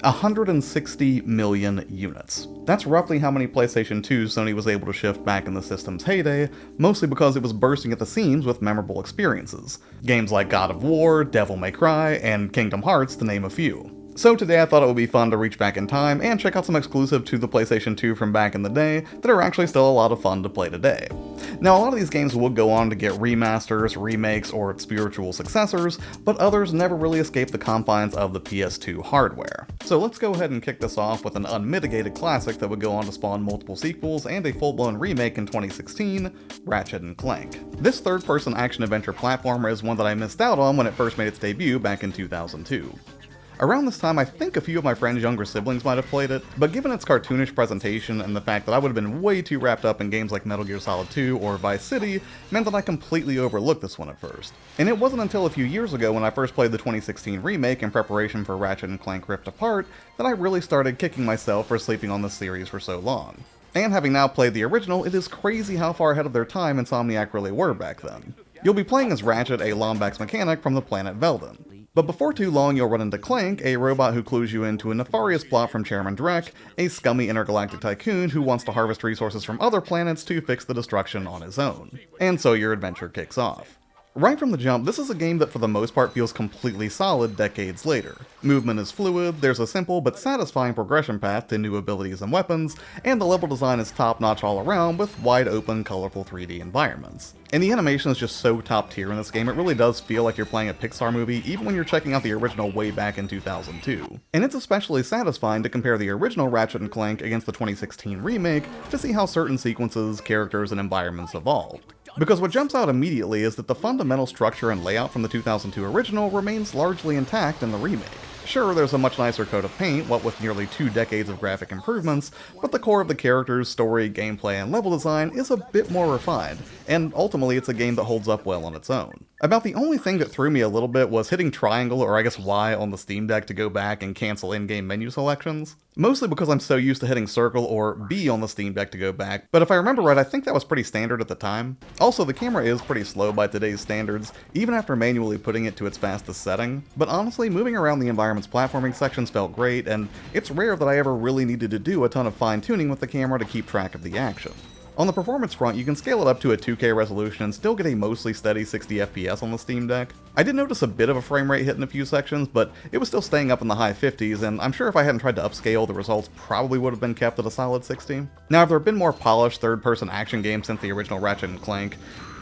160 million units. That's roughly how many PlayStation 2s Sony was able to shift back in the system's heyday, mostly because it was bursting at the seams with memorable experiences. Games like God of War, Devil May Cry, and Kingdom Hearts, to name a few. So today I thought it would be fun to reach back in time and check out some exclusive to the PlayStation 2 from back in the day that are actually still a lot of fun to play today. Now, a lot of these games would go on to get remasters, remakes, or spiritual successors, but others never really escaped the confines of the PS2 hardware. So let's go ahead and kick this off with an unmitigated classic that would go on to spawn multiple sequels and a full-blown remake in 2016, Ratchet & Clank. This third-person action-adventure platformer is one that I missed out on when it first made its debut back in 2002. Around this time, I think a few of my friends' younger siblings might have played it, but given its cartoonish presentation and the fact that I would have been way too wrapped up in games like Metal Gear Solid 2 or Vice City, meant that I completely overlooked this one at first. And it wasn't until a few years ago when I first played the 2016 remake in preparation for Ratchet & Clank Rift Apart that I really started kicking myself for sleeping on this series for so long. And having now played the original, it is crazy how far ahead of their time Insomniac really were back then. You'll be playing as Ratchet, a Lombax mechanic from the planet Velden. But before too long, you'll run into Clank, a robot who clues you into a nefarious plot from Chairman Drek, a scummy intergalactic tycoon who wants to harvest resources from other planets to fix the destruction on his own. And so your adventure kicks off. Right from the jump, this is a game that for the most part feels completely solid decades later. Movement is fluid, there's a simple but satisfying progression path to new abilities and weapons, and the level design is top-notch all around with wide open, colorful 3D environments. And the animation is just so top tier in this game, it really does feel like you're playing a Pixar movie even when you're checking out the original way back in 2002. And it's especially satisfying to compare the original Ratchet & Clank against the 2016 remake to see how certain sequences, characters, and environments evolved. Because what jumps out immediately is that the fundamental structure and layout from the 2002 original remains largely intact in the remake. Sure, there's a much nicer coat of paint, what with nearly 2 decades of graphic improvements, but the core of the characters, story, gameplay, and level design is a bit more refined, and ultimately it's a game that holds up well on its own. About the only thing that threw me a little bit was hitting triangle, or I guess Y, on the Steam Deck to go back and cancel in-game menu selections. Mostly because I'm so used to hitting circle or B on the Steam Deck to go back, but if I remember right, I think that was pretty standard at the time. Also, the camera is pretty slow by today's standards, even after manually putting it to its fastest setting, but honestly, moving around the environment's platforming sections felt great, and it's rare that I ever really needed to do a ton of fine-tuning with the camera to keep track of the action. On the performance front, you can scale it up to a 2K resolution and still get a mostly steady 60 FPS on the Steam Deck. I did notice a bit of a frame rate hit in a few sections, but it was still staying up in the high 50s, and I'm sure if I hadn't tried to upscale, the results probably would have been kept at a solid 60. Now, if there have been more polished third-person action games since the original Ratchet & Clank,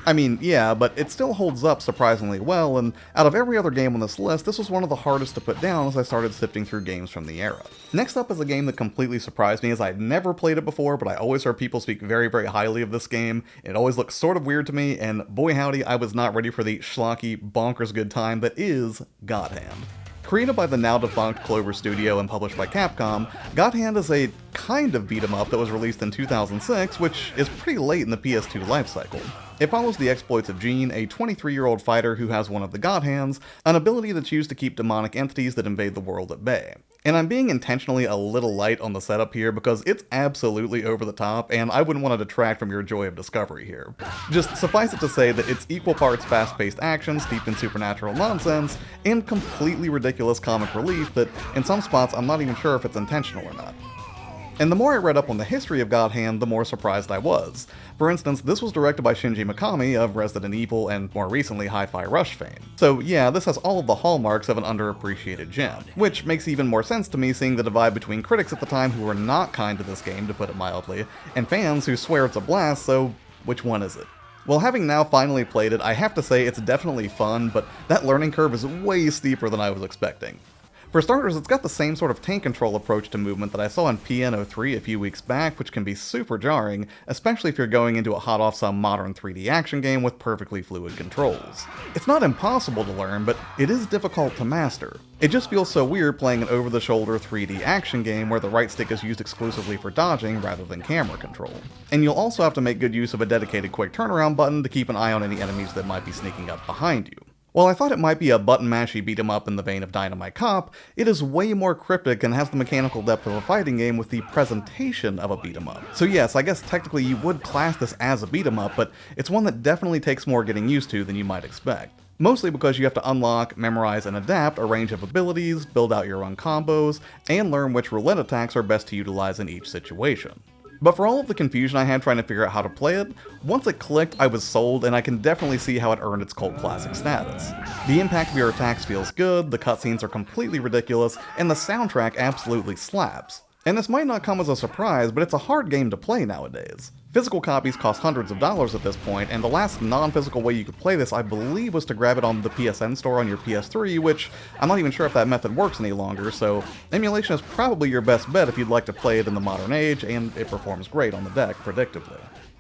I mean, yeah, but it still holds up surprisingly well, and out of every other game on this list, this was one of the hardest to put down as I started sifting through games from the era. Next up is a game that completely surprised me, as I'd never played it before, but I always heard people speak very, very highly of this game. It always looked sort of weird to me, and boy howdy, I was not ready for the schlocky, bonkers good time that is God Hand. Created by the now-defunct Clover Studio and published by Capcom, God Hand is a kind of beat-em-up that was released in 2006, which is pretty late in the PS2 lifecycle. It follows the exploits of Gene, a 23-year-old fighter who has one of the God Hands, an ability that's used to keep demonic entities that invade the world at bay. And I'm being intentionally a little light on the setup here because it's absolutely over the top, and I wouldn't want to detract from your joy of discovery here. Just suffice it to say that it's equal parts fast-paced action steeped in supernatural nonsense, and completely ridiculous comic relief that, in some spots, I'm not even sure if it's intentional or not. And the more I read up on the history of God Hand, the more surprised I was. For instance, this was directed by Shinji Mikami of Resident Evil and, more recently, Hi-Fi Rush fame. So yeah, this has all of the hallmarks of an underappreciated gem, which makes even more sense to me seeing the divide between critics at the time who were not kind to this game, to put it mildly, and fans who swear it's a blast, so which one is it? Well, having now finally played it, I have to say it's definitely fun, but that learning curve is way steeper than I was expecting. For starters, it's got the same sort of tank control approach to movement that I saw in PN03 a few weeks back, which can be super jarring, especially if you're going into a hot off some modern 3D action game with perfectly fluid controls. It's not impossible to learn, but it is difficult to master. It just feels so weird playing an over-the-shoulder 3D action game where the right stick is used exclusively for dodging rather than camera control. And you'll also have to make good use of a dedicated quick turnaround button to keep an eye on any enemies that might be sneaking up behind you. While I thought it might be a button-mashy beat-em-up in the vein of Dynamite Cop, it is way more cryptic and has the mechanical depth of a fighting game with the presentation of a beat-em-up. So yes, I guess technically you would class this as a beat-em-up, but it's one that definitely takes more getting used to than you might expect. mostly because you have to unlock, memorize, and adapt a range of abilities, build out your own combos, and learn which roulette attacks are best to utilize in each situation. But for all of the confusion I had trying to figure out how to play it, once it clicked I was sold, and I can definitely see how it earned its cult classic status. The impact of your attacks feels good, the cutscenes are completely ridiculous, and the soundtrack absolutely slaps. And this might not come as a surprise, but it's a hard game to play nowadays. Physical copies cost hundreds of dollars at this point, and the last non-physical way you could play this I believe was to grab it on the PSN store on your PS3, which I'm not even sure if that method works any longer, so emulation is probably your best bet if you'd like to play it in the modern age, and it performs great on the deck, predictably.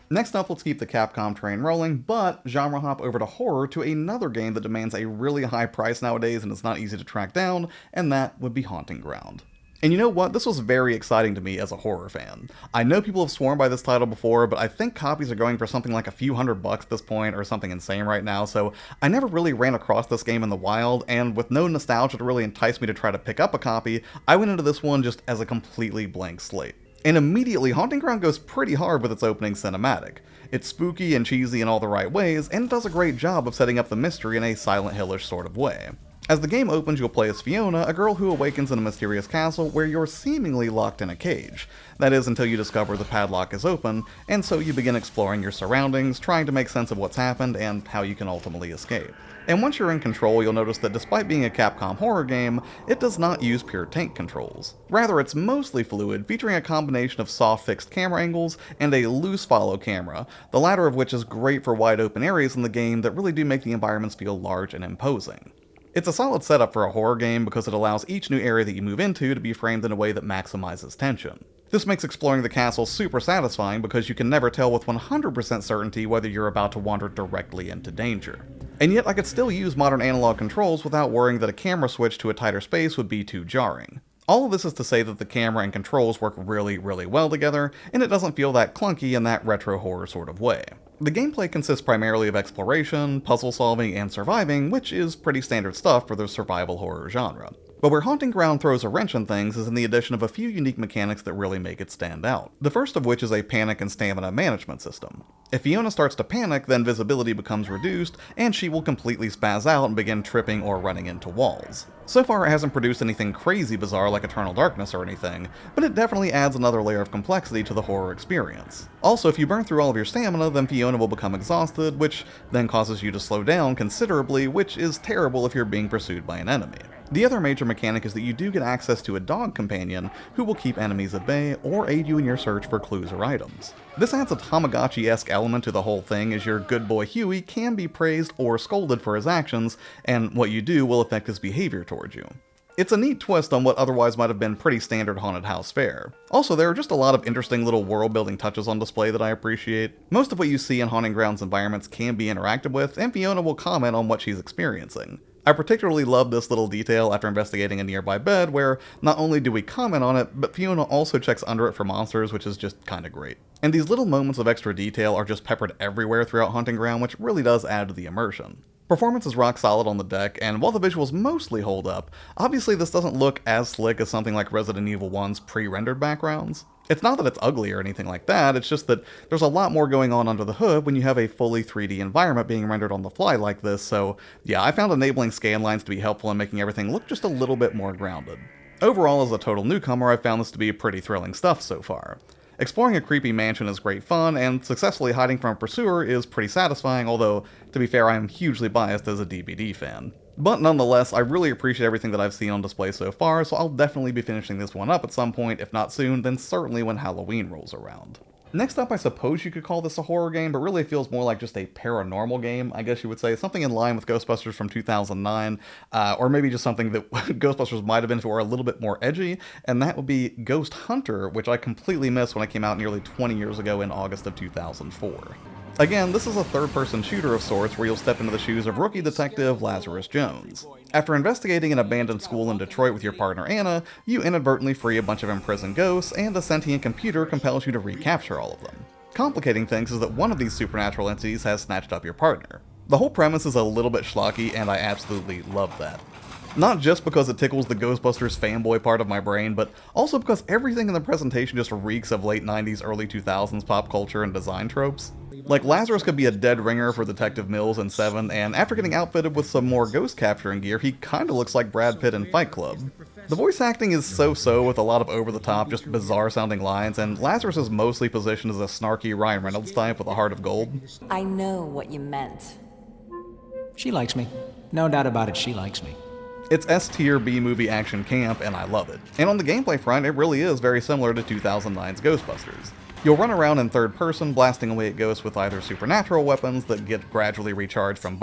Next up, let's keep the Capcom train rolling, but genre hop over to horror to another game that demands a really high price nowadays and is not easy to track down, and that would be Haunting Ground. And you know what, this was very exciting to me as a horror fan. I know people have sworn by this title before, but I think copies are going for something like a few $100 at this point, or something insane right now, so I never really ran across this game in the wild, and with no nostalgia to really entice me to try to pick up a copy, I went into this one just as a completely blank slate. And immediately, Haunting Ground goes pretty hard with its opening cinematic. It's spooky and cheesy in all the right ways, and it does a great job of setting up the mystery in a Silent Hill-ish sort of way. As the game opens, you'll play as Fiona, a girl who awakens in a mysterious castle where you're seemingly locked in a cage. That is, until you discover the padlock is open, and so you begin exploring your surroundings, trying to make sense of what's happened and how you can ultimately escape. And once you're in control, you'll notice that despite being a Capcom horror game, it does not use pure tank controls. Rather, it's mostly fluid, featuring a combination of soft fixed camera angles and a loose follow camera, the latter of which is great for wide open areas in the game that really do make the environments feel large and imposing. It's a solid setup for a horror game because it allows each new area that you move into to be framed in a way that maximizes tension. This makes exploring the castle super satisfying because you can never tell with 100% certainty whether you're about to wander directly into danger. And yet I could still use modern analog controls without worrying that a camera switch to a tighter space would be too jarring. All of this is to say that the camera and controls work really well together, and it doesn't feel that clunky in that retro horror sort of way. The gameplay consists primarily of exploration, puzzle solving, and surviving, which is pretty standard stuff for the survival horror genre. But where Haunting Ground throws a wrench in things is in the addition of a few unique mechanics that really make it stand out. The first of which is a panic and stamina management system. If Fiona starts to panic, then visibility becomes reduced, and she will completely spaz out and begin tripping or running into walls. So far it hasn't produced anything crazy bizarre like Eternal Darkness or anything, but it definitely adds another layer of complexity to the horror experience. Also, if you burn through all of your stamina, then Fiona will become exhausted, which then causes you to slow down considerably, which is terrible if you're being pursued by an enemy. The other major mechanic is that you do get access to a dog companion who will keep enemies at bay or aid you in your search for clues or items. This adds a Tamagotchi-esque element to the whole thing, as your good boy Huey can be praised or scolded for his actions, and what you do will affect his behavior towards you. It's a neat twist on what otherwise might have been pretty standard haunted house fare. Also, there are just a lot of interesting little world-building touches on display that I appreciate. Most of what you see in Haunting Ground's environments can be interacted with, and Fiona will comment on what she's experiencing. I particularly love this little detail after investigating a nearby bed where not only do we comment on it, but Fiona also checks under it for monsters, which is just kinda great. And these little moments of extra detail are just peppered everywhere throughout Haunting Ground, which really does add to the immersion. Performance is rock solid on the deck, and while the visuals mostly hold up, obviously this doesn't look as slick as something like Resident Evil 1's pre-rendered backgrounds. It's not that it's ugly or anything like that, it's just that there's a lot more going on under the hood when you have a fully 3D environment being rendered on the fly like this, so yeah, I found enabling scan lines to be helpful in making everything look just a little bit more grounded. Overall, as a total newcomer, I've found this to be pretty thrilling stuff so far. Exploring a creepy mansion is great fun, and successfully hiding from a pursuer is pretty satisfying, although, to be fair, I am hugely biased as a DBD fan. But nonetheless, I really appreciate everything that I've seen on display so far, so I'll definitely be finishing this one up at some point, if not soon, then certainly when Halloween rolls around. Next up, I suppose you could call this a horror game, but really it feels more like just a paranormal game, I guess you would say. Something in line with Ghostbusters from 2009, or maybe just something that Ghostbusters might have been if it were a little bit more edgy, and that would be Ghost Hunter, which I completely missed when it came out nearly 20 years ago in August of 2004. Again, this is a third-person shooter of sorts where you'll step into the shoes of rookie detective Lazarus Jones. After investigating an abandoned school in Detroit with your partner Anna, you inadvertently free a bunch of imprisoned ghosts, and a sentient computer compels you to recapture all of them. Complicating things is that one of these supernatural entities has snatched up your partner. The whole premise is a little bit schlocky, and I absolutely love that. Not just because it tickles the Ghostbusters fanboy part of my brain, but also because everything in the presentation just reeks of late 90s, early 2000s pop culture and design tropes. Like, Lazarus could be a dead ringer for Detective Mills in Seven, and after getting outfitted with some more ghost capturing gear, he kinda looks like Brad Pitt in Fight Club. The voice acting is so-so with a lot of over-the-top, just bizarre-sounding lines, and Lazarus is mostly positioned as a snarky Ryan Reynolds type with a heart of gold. I know what you meant. She likes me. No doubt about it, she likes me. It's S-tier B-movie action camp, and I love it. And on the gameplay front, it really is very similar to 2009's Ghostbusters. You'll run around in third person, blasting away at ghosts with either supernatural weapons that get gradually recharged from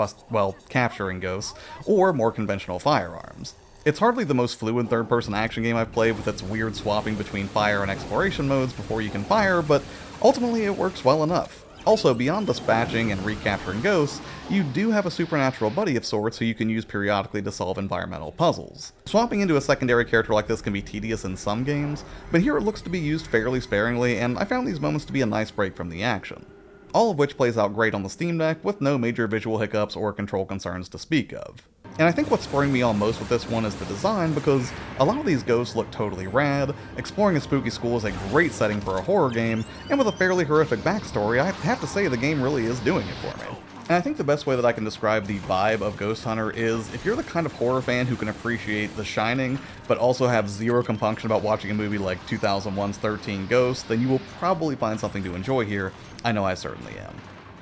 capturing ghosts, or more conventional firearms. It's hardly the most fluid third-person action game I've played with its weird swapping between fire and exploration modes before you can fire, but ultimately it works well enough. Also, beyond dispatching and recapturing ghosts, you do have a supernatural buddy of sorts who you can use periodically to solve environmental puzzles. Swapping into a secondary character like this can be tedious in some games, but here it looks to be used fairly sparingly, and I found these moments to be a nice break from the action. All of which plays out great on the Steam Deck with no major visual hiccups or control concerns to speak of. And I think what's spurring me on most with this one is the design, because a lot of these ghosts look totally rad, exploring a spooky school is a great setting for a horror game, and with a fairly horrific backstory, I have to say the game really is doing it for me. And I think the best way that I can describe the vibe of Ghost Hunter is, if you're the kind of horror fan who can appreciate The Shining, but also have zero compunction about watching a movie like 2001's 13 Ghosts, then you will probably find something to enjoy here. I know I certainly am.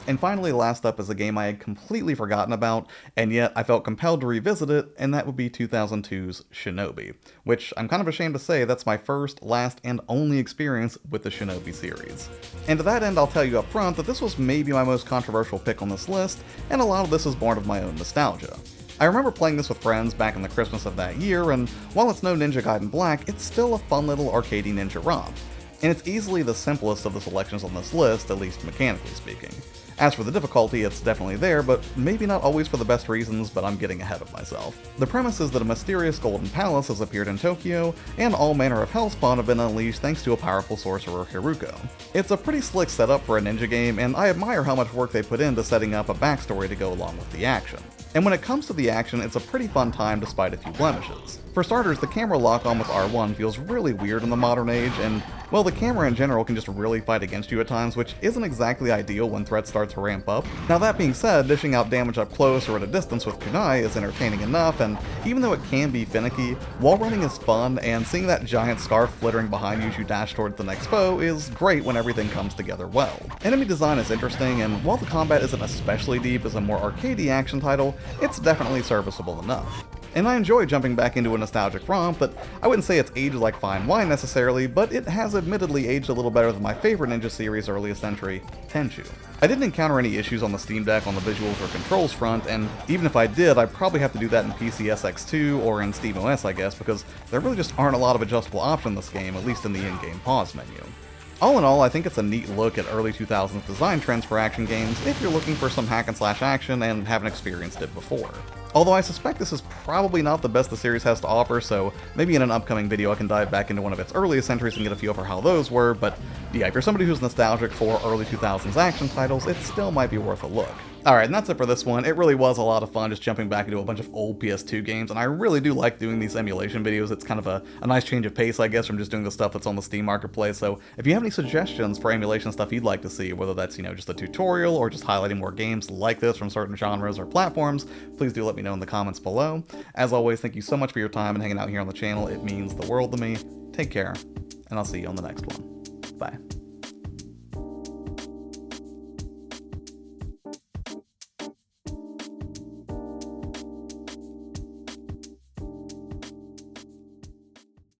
And finally, last up is a game I had completely forgotten about, and yet I felt compelled to revisit it, and that would be 2002's Shinobi, which I'm kind of ashamed to say that's my first, last, and only experience with the Shinobi series. And to that end, I'll tell you up front that this was maybe my most controversial pick on this list, and a lot of this is born of my own nostalgia. I remember playing this with friends back in the Christmas of that year, and while it's no Ninja Gaiden Black, it's still a fun little arcadey ninja romp. And it's easily the simplest of the selections on this list, at least mechanically speaking. As for the difficulty, it's definitely there, but maybe not always for the best reasons, but I'm getting ahead of myself. The premise is that a mysterious golden palace has appeared in Tokyo, and all manner of hellspawn have been unleashed thanks to a powerful sorcerer, Hiruko. It's a pretty slick setup for a ninja game, and I admire how much work they put into setting up a backstory to go along with the action. And when it comes to the action, it's a pretty fun time despite a few blemishes. For starters, the camera lock-on with R1 feels really weird in the modern age, and, well, the camera in general can just really fight against you at times, which isn't exactly ideal when threats start to ramp up. Now that being said, dishing out damage up close or at a distance with kunai is entertaining enough, and even though it can be finicky, wall running is fun, and seeing that giant scarf flittering behind you as you dash towards the next foe is great when everything comes together well. Enemy design is interesting, and while the combat isn't especially deep as a more arcadey action title, it's definitely serviceable enough. And I enjoy jumping back into a nostalgic romp that I wouldn't say it's aged like fine wine necessarily, but it has admittedly aged a little better than my favorite Ninja series' earliest entry, Tenchu. I didn't encounter any issues on the Steam Deck on the visuals or controls front, and even if I did, I'd probably have to do that in PCSX2 or in SteamOS, I guess, because there really just aren't a lot of adjustable options in this game, at least in the in-game pause menu. All in all, I think it's a neat look at early 2000s design trends for action games if you're looking for some hack-and-slash action and haven't experienced it before. Although I suspect this is probably not the best the series has to offer, so maybe in an upcoming video I can dive back into one of its earliest entries and get a feel for how those were, but yeah, if you're somebody who's nostalgic for early 2000s action titles, it still might be worth a look. Alright, and that's it for this one. It really was a lot of fun just jumping back into a bunch of old PS2 games, and I really do like doing these emulation videos. It's kind of a nice change of pace, I guess, from just doing the stuff that's on the Steam Marketplace, so if you have any suggestions for emulation stuff you'd like to see, whether that's, just a tutorial or just highlighting more games like this from certain genres or platforms, please do let me know in the comments below. As always, thank you so much for your time and hanging out here on the channel. It means the world to me. Take care, and I'll see you on the next one. Bye.